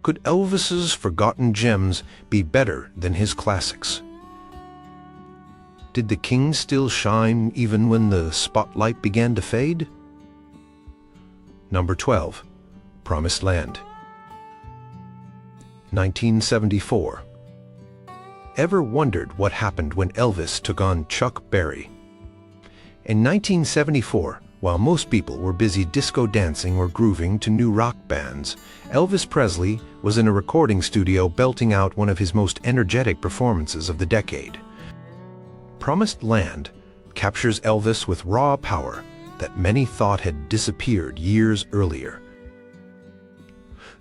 Could Elvis's forgotten gems be better than his classics? Did the king still shine even when the spotlight began to fade? Number 12. Promised Land. 1974. Ever wondered what happened when Elvis took on Chuck Berry? In 1974, while most people were busy disco dancing or grooving to new rock bands, Elvis Presley was in a recording studio belting out one of his most energetic performances of the decade. Promised Land captures Elvis with raw power that many thought had disappeared years earlier.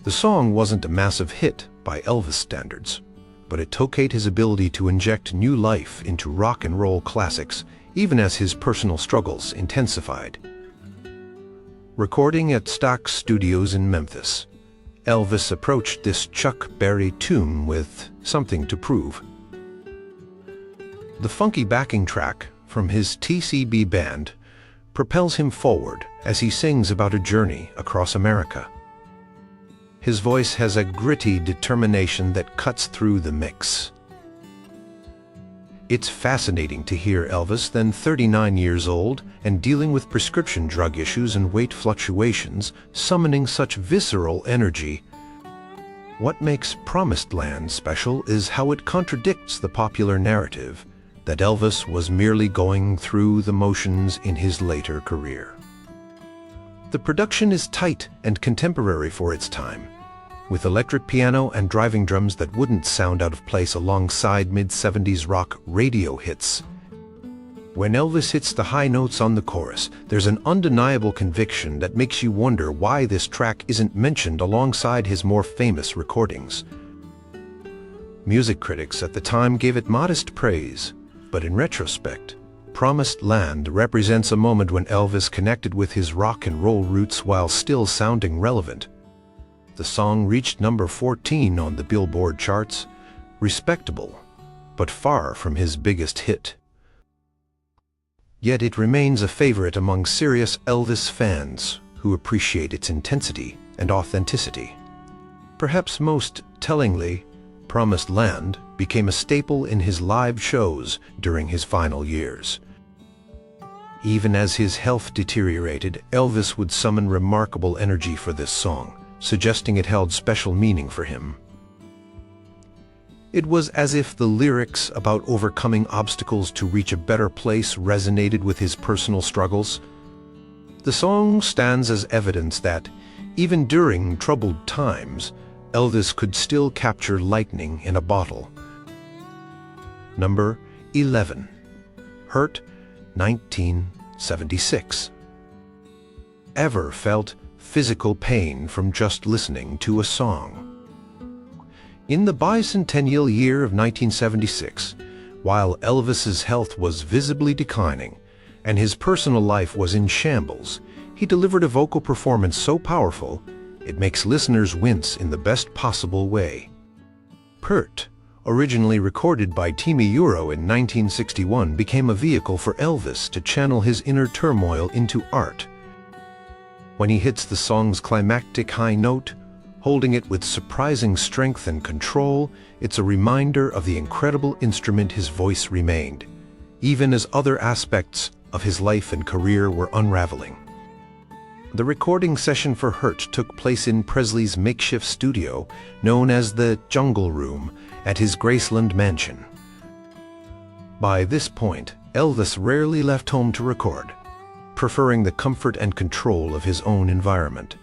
The song wasn't a massive hit by Elvis standards, but it tokayed his ability to inject new life into rock and roll classics, even as his personal struggles intensified. Recording at Stax Studios in Memphis, Elvis approached this Chuck Berry tune with something to prove. The funky backing track from his TCB band propels him forward as he sings about a journey across America. His voice has a gritty determination that cuts through the mix. It's fascinating to hear Elvis, then 39 years old and dealing with prescription drug issues and weight fluctuations, summoning such visceral energy. What makes Promised Land special is how it contradicts the popular narrative that Elvis was merely going through the motions in his later career. The production is tight and contemporary for its time, with electric piano and driving drums that wouldn't sound out of place alongside mid-70s rock radio hits. When Elvis hits the high notes on the chorus, there's an undeniable conviction that makes you wonder why this track isn't mentioned alongside his more famous recordings. Music critics at the time gave it modest praise, but in retrospect, Promised Land represents a moment when Elvis connected with his rock and roll roots while still sounding relevant. The song reached number 14 on the Billboard charts, respectable, but far from his biggest hit. Yet it remains a favorite among serious Elvis fans who appreciate its intensity and authenticity. Perhaps most tellingly, Promised Land became a staple in his live shows during his final years. Even as his health deteriorated, Elvis would summon remarkable energy for this song, suggesting it held special meaning for him. It was as if the lyrics about overcoming obstacles to reach a better place resonated with his personal struggles. The song stands as evidence that, even during troubled times, Elvis could still capture lightning in a bottle. Number 11. Hurt, 1976. Ever felt physical pain from just listening to a song? In the bicentennial year of 1976, while Elvis's health was visibly declining and his personal life was in shambles, he delivered a vocal performance so powerful it makes listeners wince in the best possible way. Hurt, originally recorded by Timmy Euro in 1961, became a vehicle for Elvis to channel his inner turmoil into art. When he hits the song's climactic high note, holding it with surprising strength and control, it's a reminder of the incredible instrument his voice remained, even as other aspects of his life and career were unraveling. The recording session for Hurt took place in Presley's makeshift studio, known as the Jungle Room, at his Graceland mansion. By this point, Elvis rarely left home to record, preferring the comfort and control of his own environment.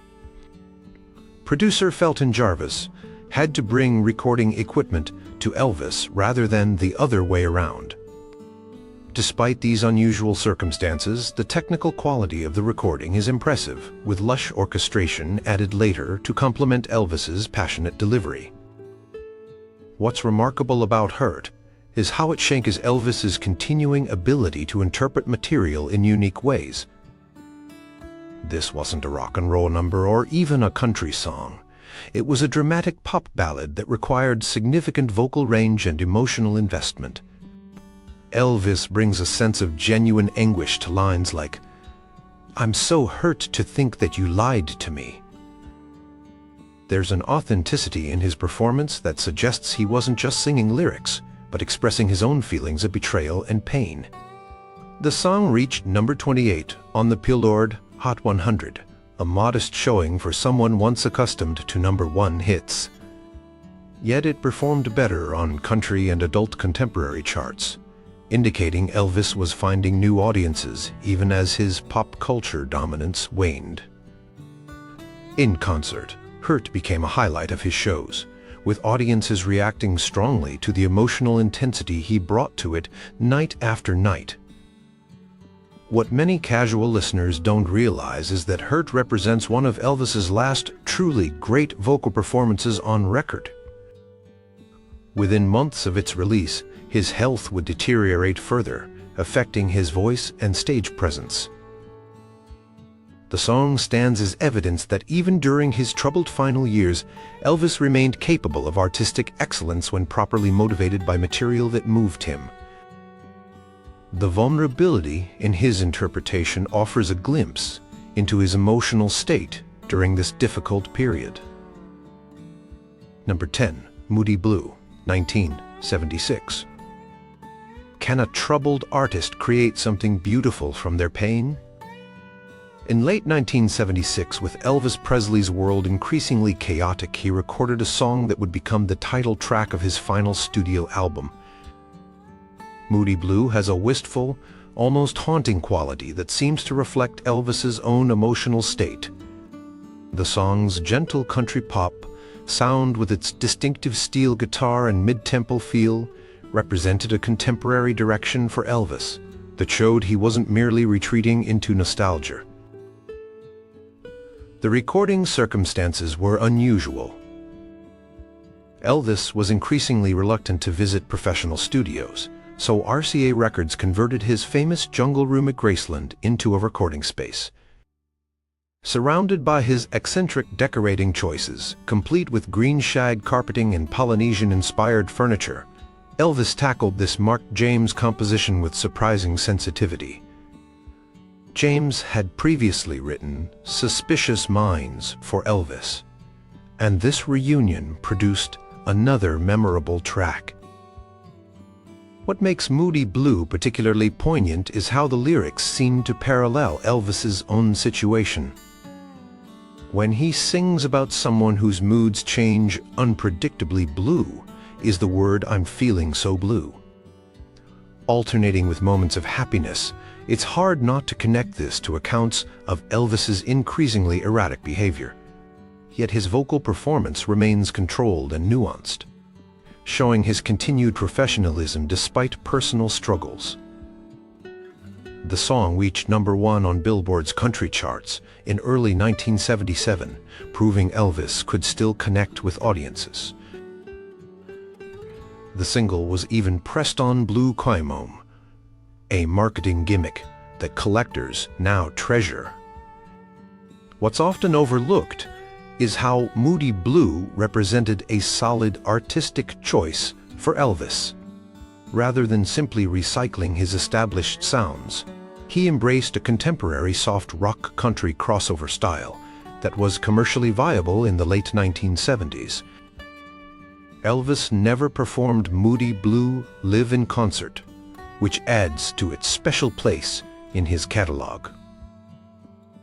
Producer Felton Jarvis had to bring recording equipment to Elvis rather than the other way around. Despite these unusual circumstances, the technical quality of the recording is impressive, with lush orchestration added later to complement Elvis's passionate delivery. What's remarkable about Hurt is how it showcases Elvis's continuing ability to interpret material in unique ways. This wasn't a rock and roll number or even a country song. It was a dramatic pop ballad that required significant vocal range and emotional investment. Elvis brings a sense of genuine anguish to lines like, "I'm so hurt to think that you lied to me." There's an authenticity in his performance that suggests he wasn't just singing lyrics, but expressing his own feelings of betrayal and pain. The song reached number 28 on the Billboard Hot 100, a modest showing for someone once accustomed to number one hits. Yet it performed better on country and adult contemporary charts, indicating Elvis was finding new audiences even as his pop culture dominance waned. In concert, Hurt became a highlight of his shows, with audiences reacting strongly to the emotional intensity he brought to it night after night. What many casual listeners don't realize is that Hurt represents one of Elvis's last truly great vocal performances on record. Within months of its release, his health would deteriorate further, affecting his voice and stage presence. The song stands as evidence that even during his troubled final years, Elvis remained capable of artistic excellence when properly motivated by material that moved him. The vulnerability in his interpretation offers a glimpse into his emotional state during this difficult period. Number 10. Moody Blue, 1976. Can a troubled artist create something beautiful from their pain? In late 1976, with Elvis Presley's world increasingly chaotic, he recorded a song that would become the title track of his final studio album. Moody Blue has a wistful, almost haunting quality that seems to reflect Elvis's own emotional state. The song's gentle country pop sound, with its distinctive steel guitar and mid-tempo feel, represented a contemporary direction for Elvis that showed he wasn't merely retreating into nostalgia. The recording circumstances were unusual. Elvis was increasingly reluctant to visit professional studios, so RCA Records converted his famous jungle room at Graceland into a recording space. Surrounded by his eccentric decorating choices, complete with green shag carpeting and Polynesian-inspired furniture, Elvis tackled this Mark James composition with surprising sensitivity. James had previously written Suspicious Minds for Elvis, and this reunion produced another memorable track. What makes Moody Blue particularly poignant is how the lyrics seem to parallel Elvis's own situation. When he sings about someone whose moods change unpredictably blue, is the word "I'm feeling so blue." Alternating with moments of happiness, it's hard not to connect this to accounts of Elvis's increasingly erratic behavior. Yet his vocal performance remains controlled and nuanced, showing his continued professionalism despite personal struggles. The song reached number one on Billboard's country charts in early 1977, proving Elvis could still connect with audiences. The single was even pressed on blue cymone, a marketing gimmick that collectors now treasure. What's often overlooked is how Moody Blue represented a solid artistic choice for Elvis. Rather than simply recycling his established sounds, he embraced a contemporary soft rock country crossover style that was commercially viable in the late 1970s. Elvis never performed Moody Blue live in concert, which adds to its special place in his catalog.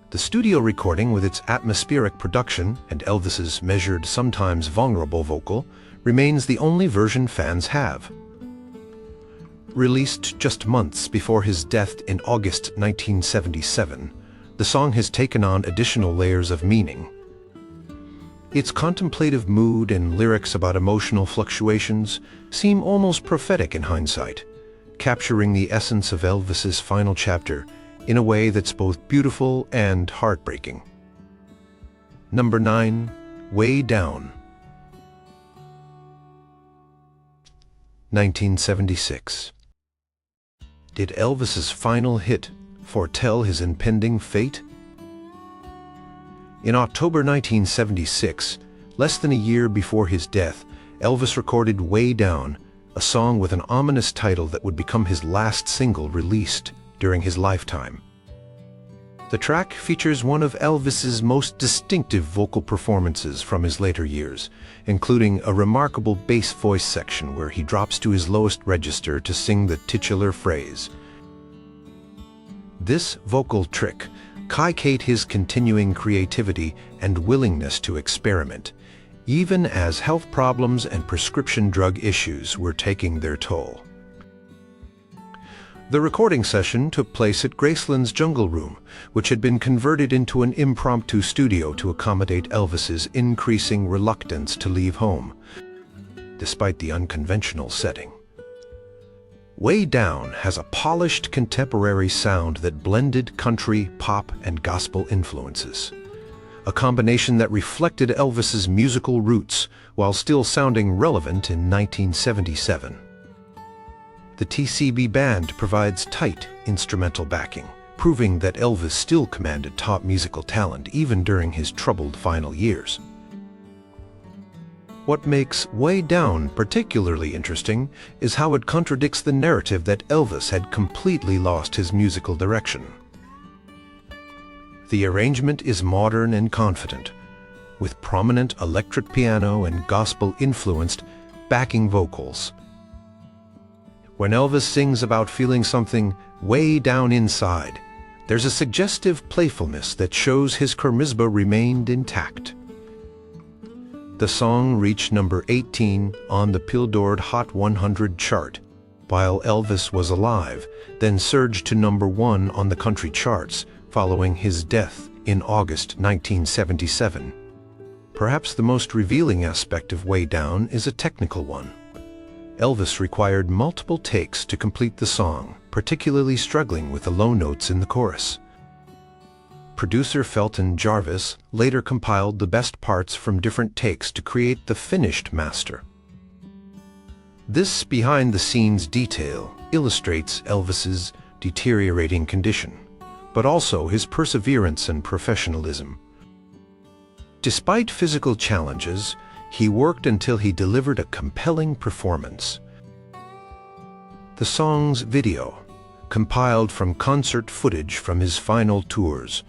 The studio recording, with its atmospheric production and Elvis's measured, sometimes vulnerable vocal, remains the only version fans have. Released just months before his death in August 1977, the song has taken on additional layers of meaning. Its contemplative mood and lyrics about emotional fluctuations seem almost prophetic in hindsight, capturing the essence of Elvis's final chapter in a way that's both beautiful and heartbreaking. Number 9. Way Down, 1976. Did Elvis's final hit foretell his impending fate? In October 1976, less than a year before his death, Elvis recorded Way Down, a song with an ominous title that would become his last single released during his lifetime. The track features one of Elvis's most distinctive vocal performances from his later years, including a remarkable bass voice section where he drops to his lowest register to sing the titular phrase. This vocal trick highlighted his continuing creativity and willingness to experiment, even as health problems and prescription drug issues were taking their toll. The recording session took place at Graceland's Jungle Room, which had been converted into an impromptu studio to accommodate Elvis's increasing reluctance to leave home, despite the unconventional setting. Way Down has a polished contemporary sound that blended country, pop, and gospel influences, a combination that reflected Elvis's musical roots while still sounding relevant in 1977. The TCB band provides tight instrumental backing, proving that Elvis still commanded top musical talent even during his troubled final years. What makes Way Down particularly interesting is how it contradicts the narrative that Elvis had completely lost his musical direction. The arrangement is modern and confident, with prominent electric piano and gospel-influenced backing vocals. When Elvis sings about feeling something way down inside, there's a suggestive playfulness that shows his charisma remained intact. The song reached number 18 on the Billboard Hot 100 chart while Elvis was alive, then surged to number 1 on the country charts following his death in August 1977. Perhaps the most revealing aspect of Way Down is a technical one. Elvis required multiple takes to complete the song, particularly struggling with the low notes in the chorus. Producer Felton Jarvis later compiled the best parts from different takes to create the finished master. This behind-the-scenes detail illustrates Elvis's deteriorating condition, but also his perseverance and professionalism. Despite physical challenges, he worked until he delivered a compelling performance. The song's video, compiled from concert footage from his final tours,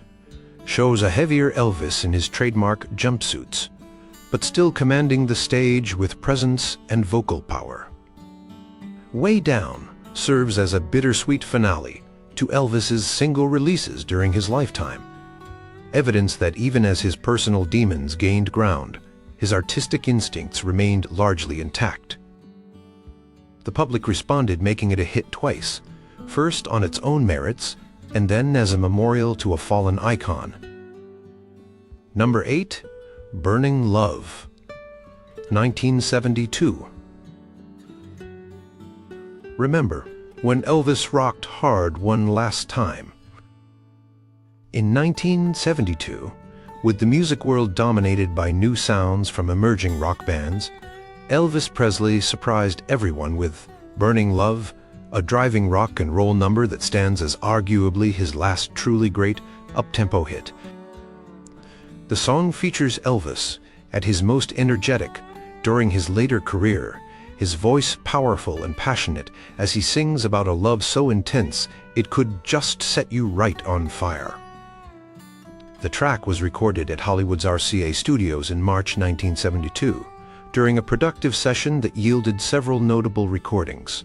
shows a heavier Elvis in his trademark jumpsuits, but still commanding the stage with presence and vocal power. Way Down serves as a bittersweet finale to Elvis's single releases during his lifetime, evidence that even as his personal demons gained ground, his artistic instincts remained largely intact. The public responded, making it a hit twice, first on its own merits and then as a memorial to a fallen icon. Number 8, Burning Love, 1972. Remember when Elvis rocked hard one last time? In 1972, with the music world dominated by new sounds from emerging rock bands, Elvis Presley surprised everyone with Burning Love, a driving rock and roll number that stands as arguably his last truly great up-tempo hit. The song features Elvis at his most energetic during his later career, his voice powerful and passionate as he sings about a love so intense it could just set you right on fire. The track was recorded at Hollywood's RCA Studios in March 1972, during a productive session that yielded several notable recordings.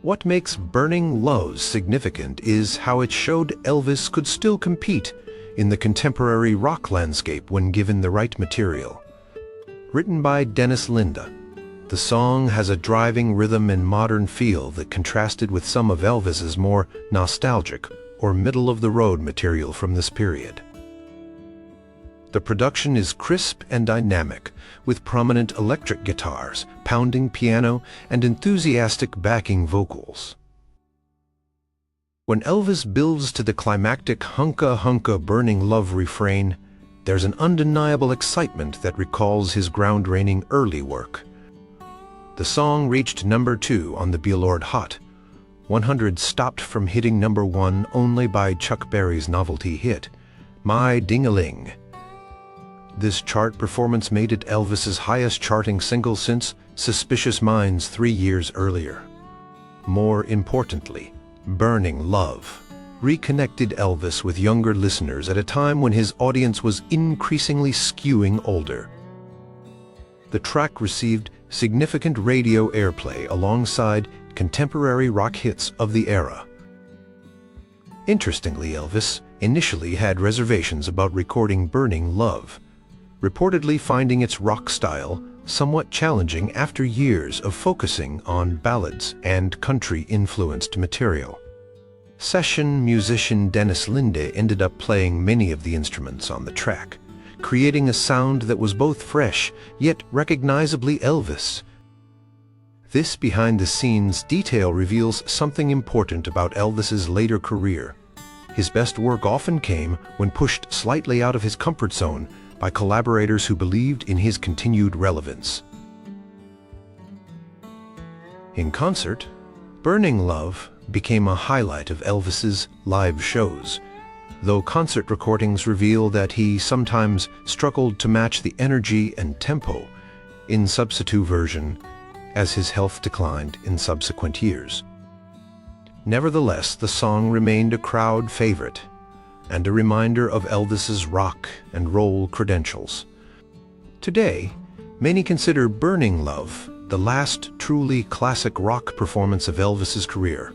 What makes Burning Love significant is how it showed Elvis could still compete in the contemporary rock landscape when given the right material. Written by Dennis Linda, the song has a driving rhythm and modern feel that contrasted with some of Elvis's more nostalgic or middle-of-the-road material from this period. The production is crisp and dynamic, with prominent electric guitars, pounding piano, and enthusiastic backing vocals. When Elvis builds to the climactic hunka hunka burning love refrain, there's an undeniable excitement that recalls his ground-reigning early work. The song reached number 2 on the Billboard Hot 100, stopped from hitting number 1 only by Chuck Berry's novelty hit, My Ding-a-Ling. This chart performance made it Elvis's highest charting single since Suspicious Minds 3 years earlier. More importantly, Burning Love reconnected Elvis with younger listeners at a time when his audience was increasingly skewing older. The track received significant radio airplay alongside contemporary rock hits of the era. Interestingly, Elvis initially had reservations about recording Burning Love, reportedly finding its rock style somewhat challenging after years of focusing on ballads and country-influenced material. Session musician Dennis Linde ended up playing many of the instruments on the track, creating a sound that was both fresh yet recognizably Elvis. This behind-the-scenes detail reveals something important about Elvis's later career. His best work often came when pushed slightly out of his comfort zone by collaborators who believed in his continued relevance. In concert, Burning Love became a highlight of Elvis's live shows, though concert recordings reveal that he sometimes struggled to match the energy and tempo in substitute version as his health declined in subsequent years. Nevertheless, the song remained a crowd favorite and a reminder of Elvis's rock and roll credentials. Today, many consider Burning Love the last truly classic rock performance of Elvis's career,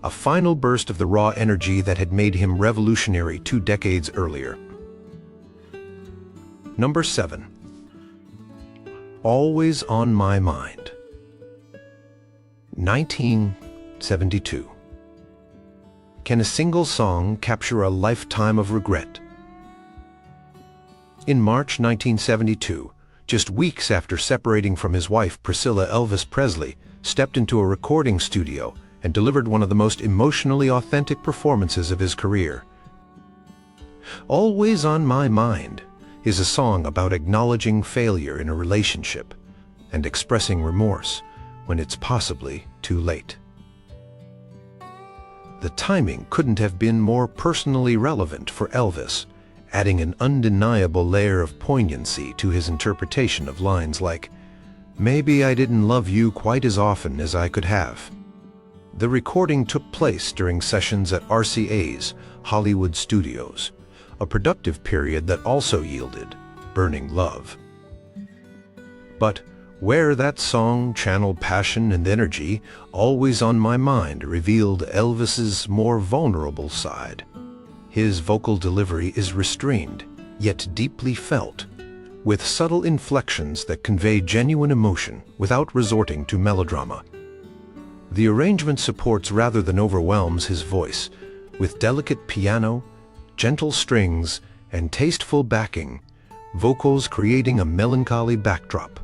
a final burst of the raw energy that had made him revolutionary 2 decades earlier. Number 7. Always on My Mind. 1972. Can a single song capture a lifetime of regret? In March 1972, just weeks after separating from his wife Priscilla, Elvis Presley stepped into a recording studio and delivered one of the most emotionally authentic performances of his career. Always on My Mind is a song about acknowledging failure in a relationship and expressing remorse when it's possibly too late. The timing couldn't have been more personally relevant for Elvis, adding an undeniable layer of poignancy to his interpretation of lines like, "Maybe I didn't love you quite as often as I could have." The recording took place during sessions at RCA's Hollywood Studios, a productive period that also yielded Burning Love. But where that song channeled passion and energy, Always on My Mind revealed Elvis's more vulnerable side. His vocal delivery is restrained, yet deeply felt, with subtle inflections that convey genuine emotion without resorting to melodrama. The arrangement supports rather than overwhelms his voice, with delicate piano, gentle strings, and tasteful backing, vocals creating a melancholy backdrop.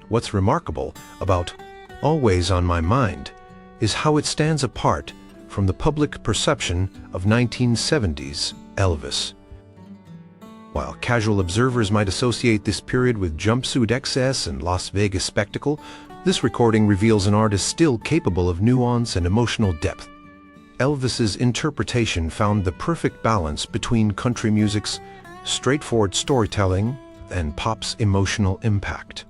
What's remarkable about Always on My Mind is how it stands apart from the public perception of 1970s Elvis. While casual observers might associate this period with jumpsuit excess and Las Vegas spectacle, this recording reveals an artist still capable of nuance and emotional depth. Elvis's interpretation found the perfect balance between country music's straightforward storytelling and pop's emotional impact.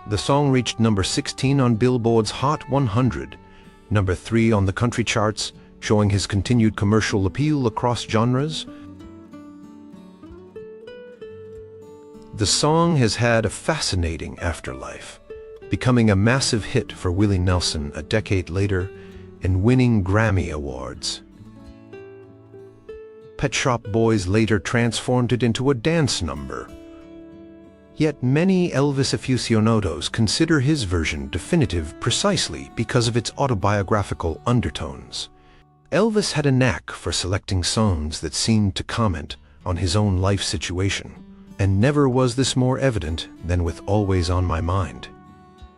The song reached number 16 on Billboard's Hot 100, number 3 on the country charts, showing his continued commercial appeal across genres. The song has had a fascinating afterlife, becoming a massive hit for Willie Nelson a decade later and winning Grammy Awards. Pet Shop Boys later transformed it into a dance number. Yet many Elvis aficionados consider his version definitive precisely because of its autobiographical undertones. Elvis had a knack for selecting songs that seemed to comment on his own life situation, and never was this more evident than with Always on My Mind.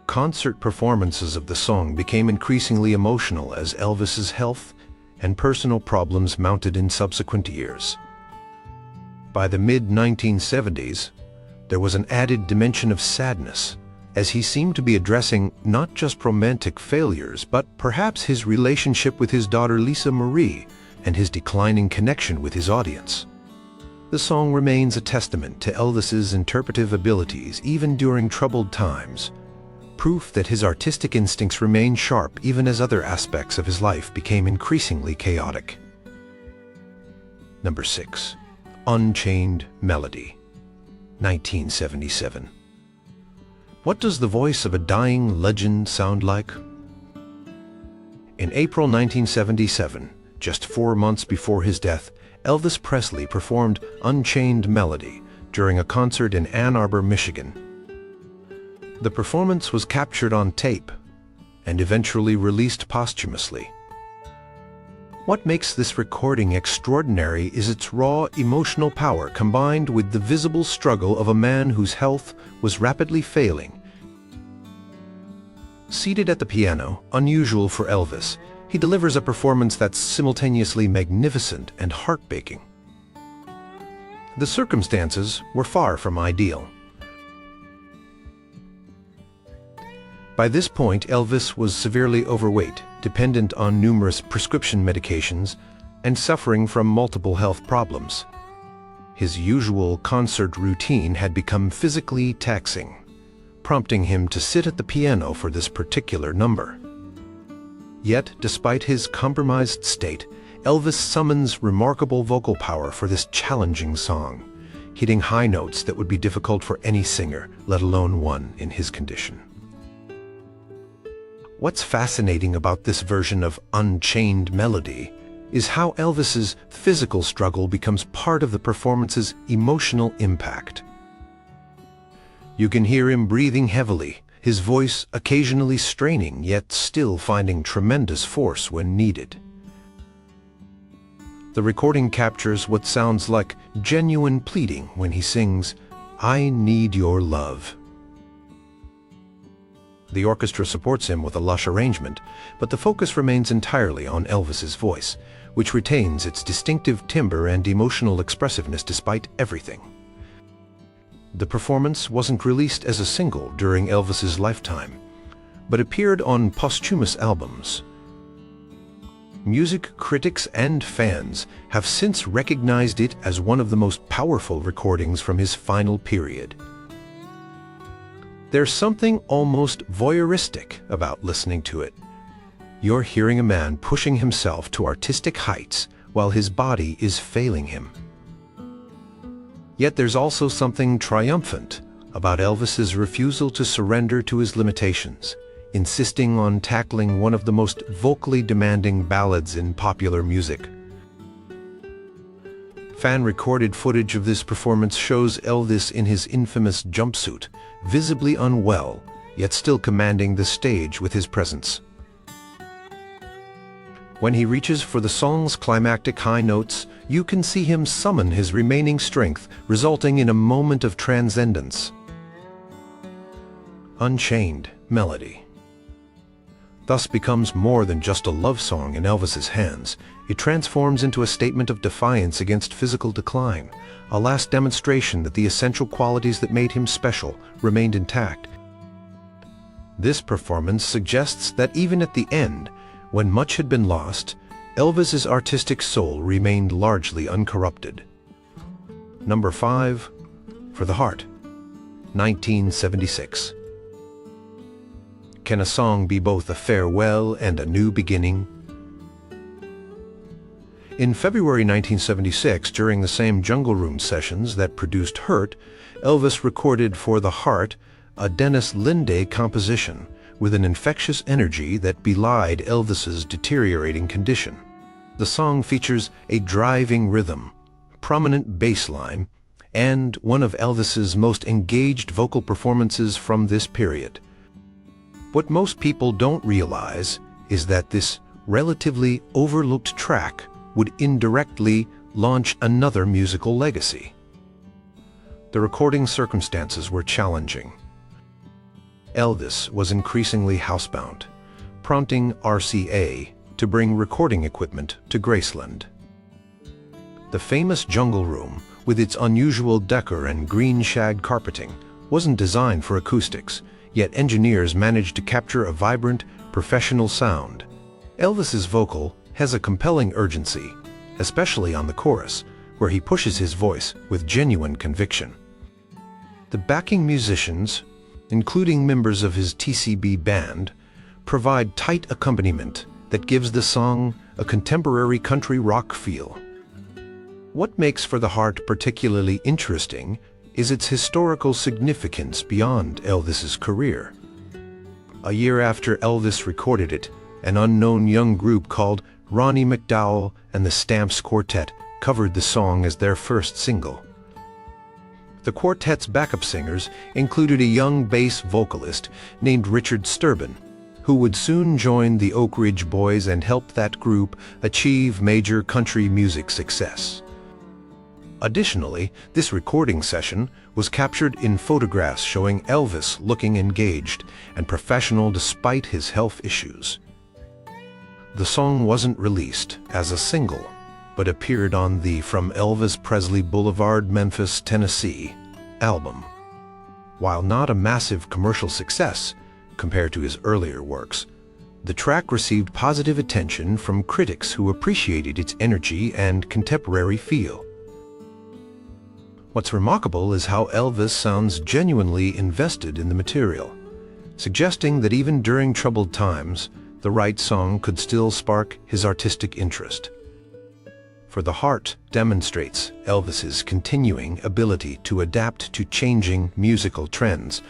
Concert performances of the song became increasingly emotional as Elvis's health and personal problems mounted in subsequent years. By the mid-1970s, there was an added dimension of sadness, as he seemed to be addressing not just romantic failures, but perhaps his relationship with his daughter Lisa Marie and his declining connection with his audience. The song remains a testament to Elvis's interpretive abilities even during troubled times, proof that his artistic instincts remained sharp even as other aspects of his life became increasingly chaotic. Number 6. Unchained Melody, 1977. What does the voice of a dying legend sound like? In April 1977, just 4 months before his death, Elvis Presley performed Unchained Melody during a concert in Ann Arbor, Michigan. The performance was captured on tape and eventually released posthumously. What makes this recording extraordinary is its raw emotional power combined with the visible struggle of a man whose health was rapidly failing. Seated at the piano, unusual for Elvis, he delivers a performance that's simultaneously magnificent and heartbreaking. The circumstances were far from ideal. By this point, Elvis was severely overweight, dependent on numerous prescription medications, and suffering from multiple health problems. His usual concert routine had become physically taxing, prompting him to sit at the piano for this particular number. Yet, despite his compromised state, Elvis summons remarkable vocal power for this challenging song, hitting high notes that would be difficult for any singer, let alone one in his condition. What's fascinating about this version of Unchained Melody is how Elvis's physical struggle becomes part of the performance's emotional impact. You can hear him breathing heavily, his voice occasionally straining, yet still finding tremendous force when needed. The recording captures what sounds like genuine pleading when he sings, "I need your love." The orchestra supports him with a lush arrangement, but the focus remains entirely on Elvis's voice, which retains its distinctive timbre and emotional expressiveness despite everything. The performance wasn't released as a single during Elvis's lifetime, but appeared on posthumous albums. Music critics and fans have since recognized it as one of the most powerful recordings from his final period. There's something almost voyeuristic about listening to it. You're hearing a man pushing himself to artistic heights while his body is failing him. Yet there's also something triumphant about Elvis's refusal to surrender to his limitations, insisting on tackling one of the most vocally demanding ballads in popular music. Fan-recorded footage of this performance shows Elvis in his infamous jumpsuit, visibly unwell, yet still commanding the stage with his presence. When he reaches for the song's climactic high notes, you can see him summon his remaining strength, resulting in a moment of transcendence. Unchained Melody thus becomes more than just a love song in Elvis's hands. It transforms into a statement of defiance against physical decline, a last demonstration that the essential qualities that made him special remained intact. This performance suggests that even at the end, when much had been lost, Elvis's artistic soul remained largely uncorrupted. Number 5, For the Heart, 1976. Can a song be both a farewell and a new beginning? In February 1976, during the same Jungle Room sessions that produced Hurt, Elvis recorded For the Heart, a Dennis Linde composition with an infectious energy that belied Elvis's deteriorating condition. The song features a driving rhythm, prominent bass line, and one of Elvis's most engaged vocal performances from this period. What most people don't realize is that this relatively overlooked track would indirectly launch another musical legacy. The recording circumstances were challenging. Elvis was increasingly housebound, prompting RCA to bring recording equipment to Graceland. The famous Jungle Room, with its unusual decor and green shag carpeting, wasn't designed for acoustics, yet engineers managed to capture a vibrant, professional sound. Elvis's vocal has a compelling urgency, especially on the chorus, where he pushes his voice with genuine conviction. The backing musicians, including members of his TCB band, provide tight accompaniment that gives the song a contemporary country rock feel. What makes For the Heart particularly interesting is its historical significance beyond Elvis's career. A year after Elvis recorded it, an unknown young group called Ronnie McDowell and the Stamps Quartet covered the song as their first single. The quartet's backup singers included a young bass vocalist named Richard Sturban, who would soon join the Oak Ridge Boys and help that group achieve major country music success. Additionally, this recording session was captured in photographs showing Elvis looking engaged and professional despite his health issues. The song wasn't released as a single, but appeared on the From Elvis Presley Boulevard, Memphis, Tennessee album. While not a massive commercial success compared to his earlier works, the track received positive attention from critics who appreciated its energy and contemporary feel. What's remarkable is how Elvis sounds genuinely invested in the material, suggesting that even during troubled times, the right song could still spark his artistic interest. For the Heart demonstrates Elvis's continuing ability to adapt to changing musical trends.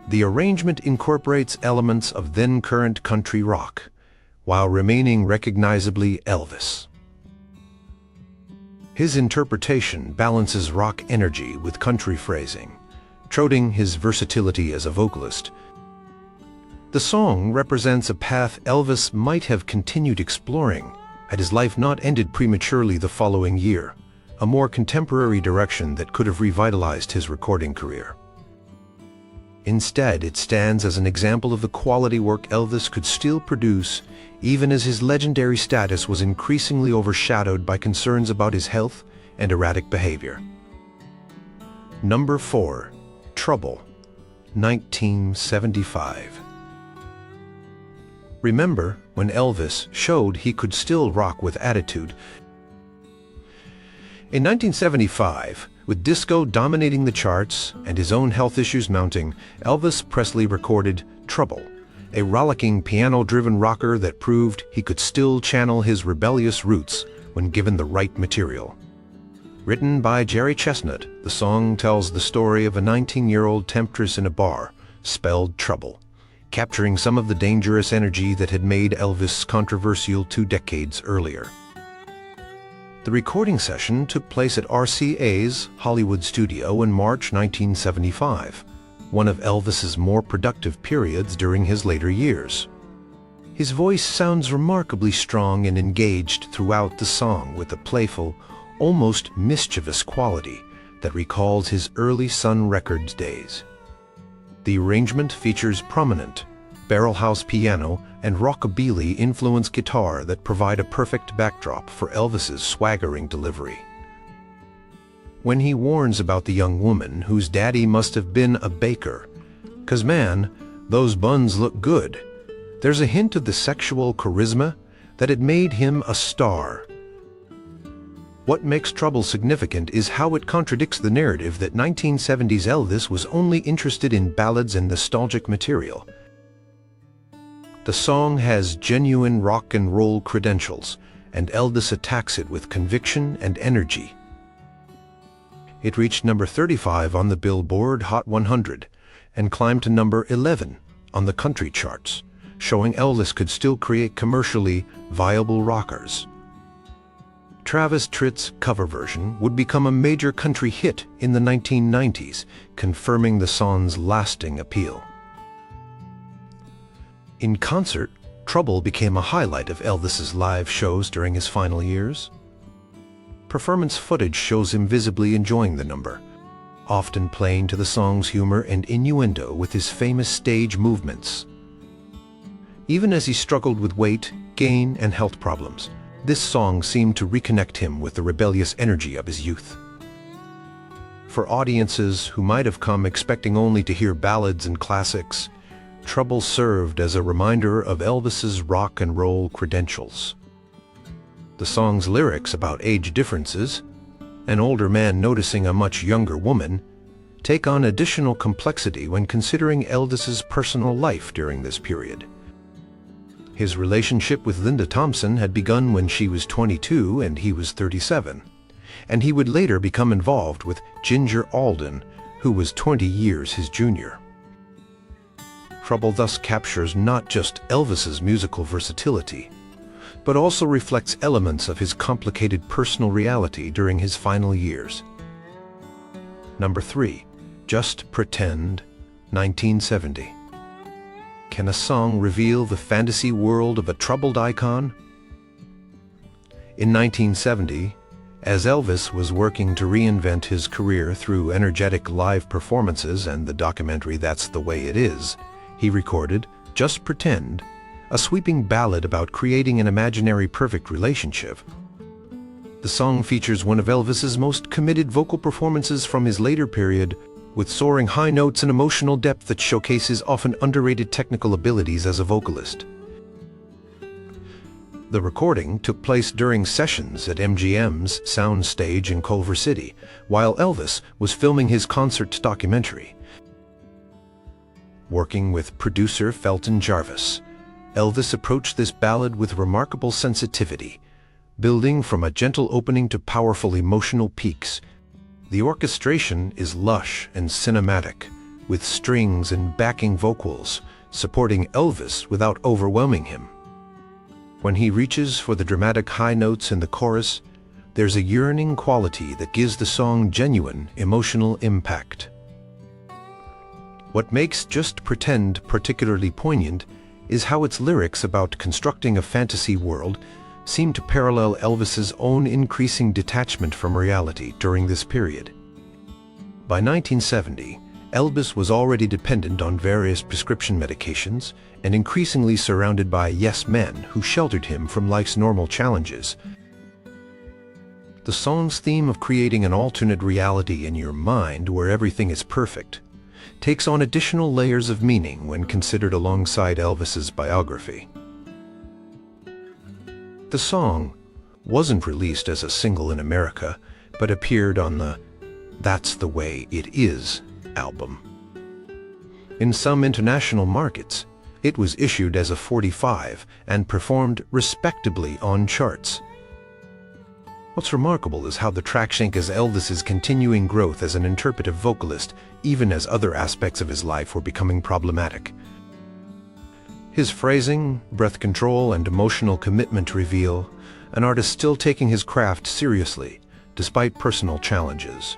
The arrangement incorporates elements of then-current country rock, while remaining recognizably Elvis. His interpretation balances rock energy with country phrasing, touting his versatility as a vocalist. The song represents a path Elvis might have continued exploring had his life not ended prematurely the following year, a more contemporary direction that could have revitalized his recording career. Instead, it stands as an example of the quality work Elvis could still produce, even as his legendary status was increasingly overshadowed by concerns about his health and erratic behavior. Number 4. Trouble, 1975. Remember when Elvis showed he could still rock with attitude? In 1975, with disco dominating the charts and his own health issues mounting, Elvis Presley recorded Trouble, a rollicking piano-driven rocker that proved he could still channel his rebellious roots when given the right material. Written by Jerry Chestnut, the song tells the story of a 19-year-old temptress in a bar, spelled Trouble, capturing some of the dangerous energy that had made Elvis controversial 2 decades earlier. The recording session took place at RCA's Hollywood studio in March 1975, one of Elvis's more productive periods during his later years. His voice sounds remarkably strong and engaged throughout the song with a playful, almost mischievous quality that recalls his early Sun Records days. The arrangement features prominent barrelhouse piano and rockabilly-influenced guitar that provide a perfect backdrop for Elvis's swaggering delivery. When he warns about the young woman whose daddy must have been a baker, "'Cause man, those buns look good," there's a hint of the sexual charisma that had made him a star. What makes Trouble significant is how it contradicts the narrative that 1970s Elvis was only interested in ballads and nostalgic material. The song has genuine rock and roll credentials, and Elvis attacks it with conviction and energy. It reached number 35 on the Billboard Hot 100 and climbed to number 11 on the country charts, showing Elvis could still create commercially viable rockers. Travis Tritt's cover version would become a major country hit in the 1990s, confirming the song's lasting appeal. In concert, Trouble became a highlight of Elvis's live shows during his final years. Performance footage shows him visibly enjoying the number, often playing to the song's humor and innuendo with his famous stage movements. Even as he struggled with weight, gain, and health problems, this song seemed to reconnect him with the rebellious energy of his youth. For audiences who might have come expecting only to hear ballads and classics, Trouble served as a reminder of Elvis's rock and roll credentials. The song's lyrics about age differences, an older man noticing a much younger woman, take on additional complexity when considering Elvis's personal life during this period. His relationship with Linda Thompson had begun when she was 22 and he was 37, and he would later become involved with Ginger Alden, who was 20 years his junior. Trouble thus captures not just Elvis's musical versatility, but also reflects elements of his complicated personal reality during his final years. Number 3. Just Pretend, 1970. Can a song reveal the fantasy world of a troubled icon? In 1970, as Elvis was working to reinvent his career through energetic live performances and the documentary That's the Way It Is, he recorded Just Pretend, a sweeping ballad about creating an imaginary perfect relationship. The song features one of Elvis's most committed vocal performances from his later period, with soaring high notes and emotional depth that showcases often underrated technical abilities as a vocalist. The recording took place during sessions at MGM's soundstage in Culver City, while Elvis was filming his concert documentary. Working with producer Felton Jarvis, Elvis approached this ballad with remarkable sensitivity, building from a gentle opening to powerful emotional peaks. The orchestration is lush and cinematic, with strings and backing vocals supporting Elvis without overwhelming him. When he reaches for the dramatic high notes in the chorus, there's a yearning quality that gives the song genuine emotional impact. What makes Just Pretend particularly poignant is how its lyrics about constructing a fantasy world seem to parallel Elvis's own increasing detachment from reality during this period. By 1970, Elvis was already dependent on various prescription medications and increasingly surrounded by yes men who sheltered him from life's normal challenges. The song's theme of creating an alternate reality in your mind where everything is perfect takes on additional layers of meaning when considered alongside Elvis's biography. The song wasn't released as a single in America, but appeared on the That's the Way It Is album. In some international markets, it was issued as a 45 and performed respectably on charts. What's remarkable is how the track showcases Elvis's continuing growth as an interpretive vocalist, even as other aspects of his life were becoming problematic. His phrasing, breath control, and emotional commitment reveal an artist still taking his craft seriously, despite personal challenges.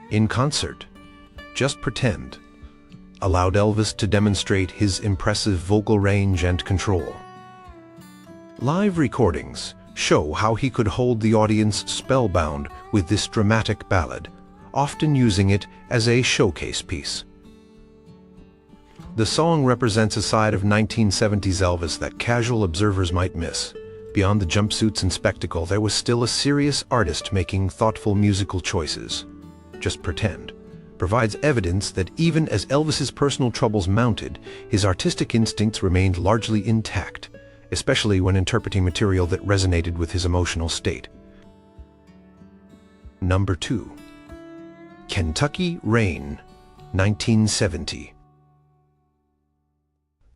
In concert, Just Pretend allowed Elvis to demonstrate his impressive vocal range and control. Live recordings show how he could hold the audience spellbound with this dramatic ballad, often using it as a showcase piece. The song represents a side of 1970s Elvis that casual observers might miss. Beyond the jumpsuits and spectacle, there was still a serious artist making thoughtful musical choices. Just Pretend provides evidence that even as Elvis's personal troubles mounted, his artistic instincts remained largely intact, especially when interpreting material that resonated with his emotional state. Number 2. Kentucky Rain, 1970.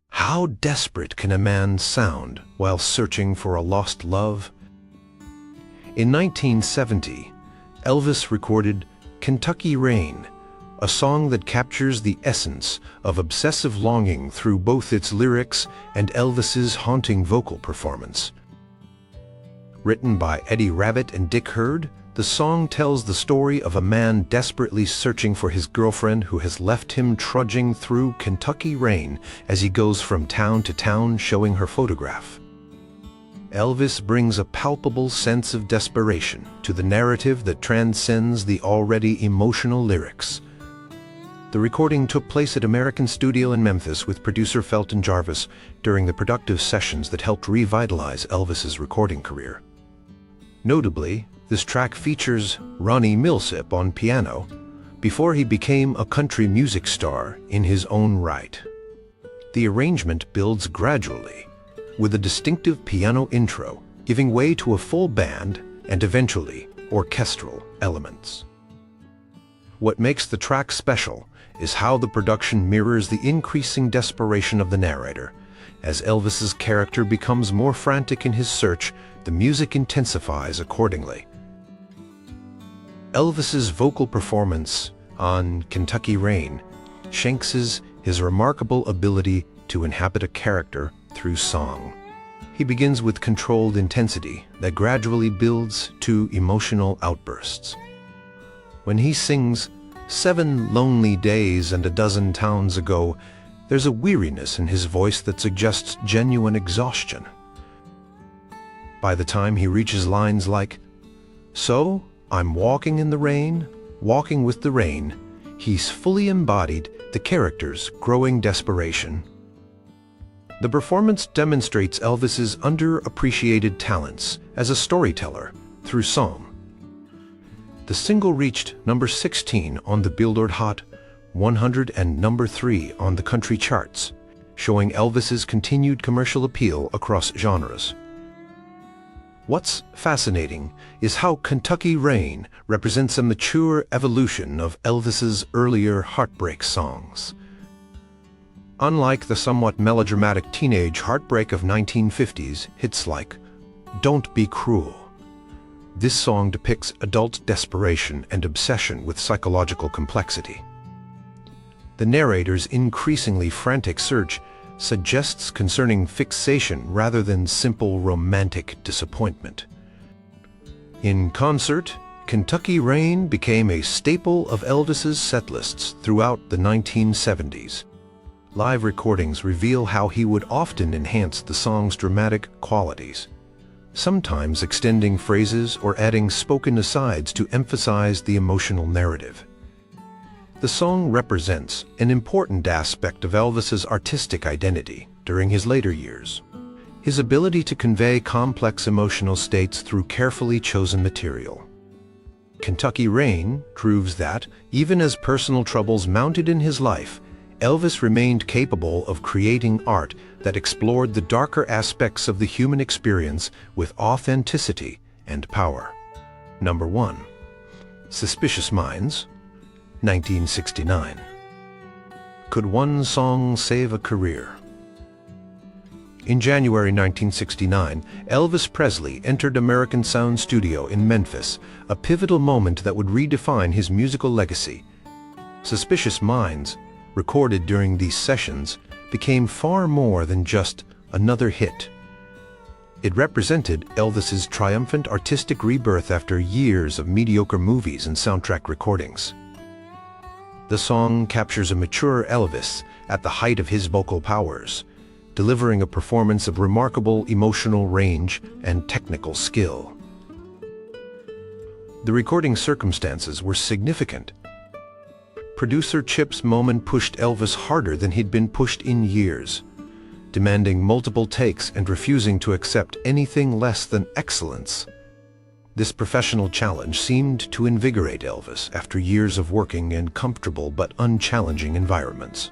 How desperate can a man sound while searching for a lost love? In 1970, Elvis recorded Kentucky Rain, a song that captures the essence of obsessive longing through both its lyrics and Elvis's haunting vocal performance. Written by Eddie Rabbitt and Dick Hurd, the song tells the story of a man desperately searching for his girlfriend who has left him trudging through Kentucky rain as he goes from town to town showing her photograph. Elvis brings a palpable sense of desperation to the narrative that transcends the already emotional lyrics. The recording took place at American Studio in Memphis with producer Felton Jarvis during the productive sessions that helped revitalize Elvis's recording career. Notably, this track features Ronnie Milsap on piano before he became a country music star in his own right. The arrangement builds gradually, with a distinctive piano intro giving way to a full band and eventually orchestral elements. What makes the track special is how the production mirrors the increasing desperation of the narrator. As Elvis's character becomes more frantic in his search, the music intensifies accordingly. Elvis's vocal performance on Kentucky Rain showcases his remarkable ability to inhabit a character through song. He begins with controlled intensity that gradually builds to emotional outbursts. When he sings 7 lonely days and a dozen towns ago, there's a weariness in his voice that suggests genuine exhaustion. By the time he reaches lines like, "So, I'm walking in the rain, walking with the rain," he's fully embodied the character's growing desperation. The performance demonstrates Elvis's underappreciated talents as a storyteller through song. The single reached number 16 on the Billboard Hot 100 and number 3 on the country charts, showing Elvis's continued commercial appeal across genres. What's fascinating is how Kentucky Rain represents a mature evolution of Elvis's earlier heartbreak songs. Unlike the somewhat melodramatic teenage heartbreak of 1950s hits like "Don't Be Cruel," this song depicts adult desperation and obsession with psychological complexity. The narrator's increasingly frantic search suggests concerning fixation rather than simple romantic disappointment. In concert, Kentucky Rain became a staple of Elvis's setlists throughout the 1970s. Live recordings reveal how he would often enhance the song's dramatic qualities, sometimes extending phrases or adding spoken asides to emphasize the emotional narrative. The song represents an important aspect of Elvis's artistic identity during his later years, his ability to convey complex emotional states through carefully chosen material. Kentucky Rain proves that, even as personal troubles mounted in his life, Elvis remained capable of creating art that explored the darker aspects of the human experience with authenticity and power. Number 1. Suspicious Minds, 1969. Could one song save a career? In January 1969, Elvis Presley entered American Sound Studio in Memphis, a pivotal moment that would redefine his musical legacy. Suspicious Minds, recorded during these sessions, became far more than just another hit. It represented Elvis's triumphant artistic rebirth after years of mediocre movies and soundtrack recordings. The song captures a mature Elvis at the height of his vocal powers, delivering a performance of remarkable emotional range and technical skill. The recording circumstances were significant. Producer Chip's moment pushed Elvis harder than he'd been pushed in years, demanding multiple takes and refusing to accept anything less than excellence. This professional challenge seemed to invigorate Elvis after years of working in comfortable but unchallenging environments.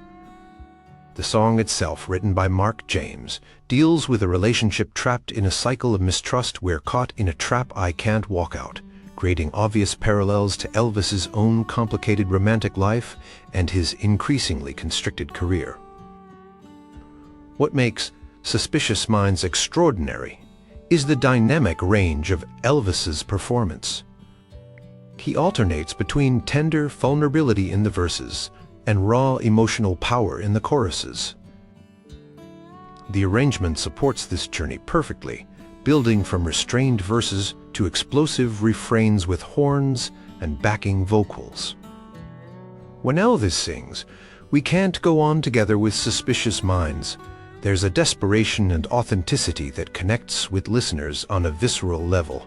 The song itself, written by Mark James, deals with a relationship trapped in a cycle of mistrust. "We're caught in a trap I can't walk out," creating obvious parallels to Elvis's own complicated romantic life and his increasingly constricted career. What makes Suspicious Minds extraordinary is the dynamic range of Elvis's performance. He alternates between tender vulnerability in the verses and raw emotional power in the choruses. The arrangement supports this journey perfectly, building from restrained verses to explosive refrains with horns and backing vocals. When Elvis sings, "We can't go on together with Suspicious Minds," there's a desperation and authenticity that connects with listeners on a visceral level.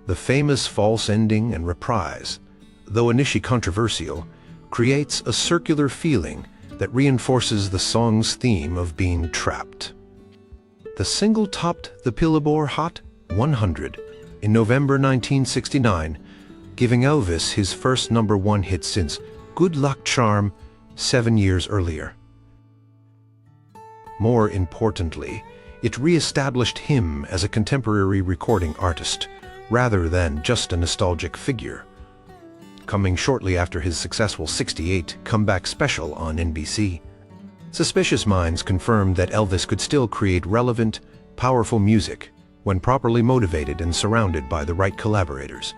The famous false ending and reprise, though initially controversial, creates a circular feeling that reinforces the song's theme of being trapped. The single topped the Billboard Hot 100 in November 1969, giving Elvis his first number 1 hit since "Good Luck Charm" 7 years earlier. More importantly, it re-established him as a contemporary recording artist, rather than just a nostalgic figure. coming shortly after his successful '68 comeback special on NBC. Suspicious Minds confirmed that Elvis could still create relevant, powerful music when properly motivated and surrounded by the right collaborators.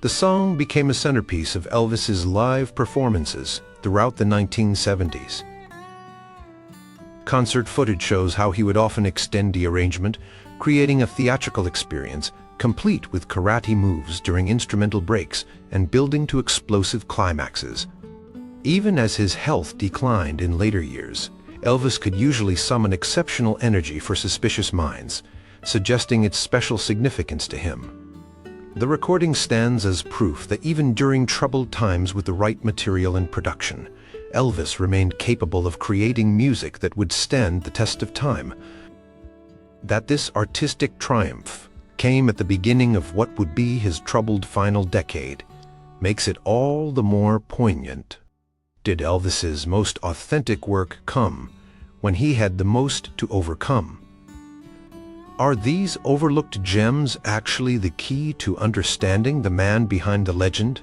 The song became a centerpiece of Elvis's live performances throughout the 1970s. Concert footage shows how he would often extend the arrangement, creating a theatrical experience complete with karate moves during instrumental breaks and building to explosive climaxes. Even as his health declined in later years, Elvis could usually summon exceptional energy for Suspicious Minds, suggesting its special significance to him. The recording stands as proof that even during troubled times with the right material and production, Elvis remained capable of creating music that would stand the test of time. That this artistic triumph came at the beginning of what would be his troubled final decade makes it all the more poignant. Did Elvis's most authentic work come when he had the most to overcome? Are these overlooked gems actually the key to understanding the man behind the legend?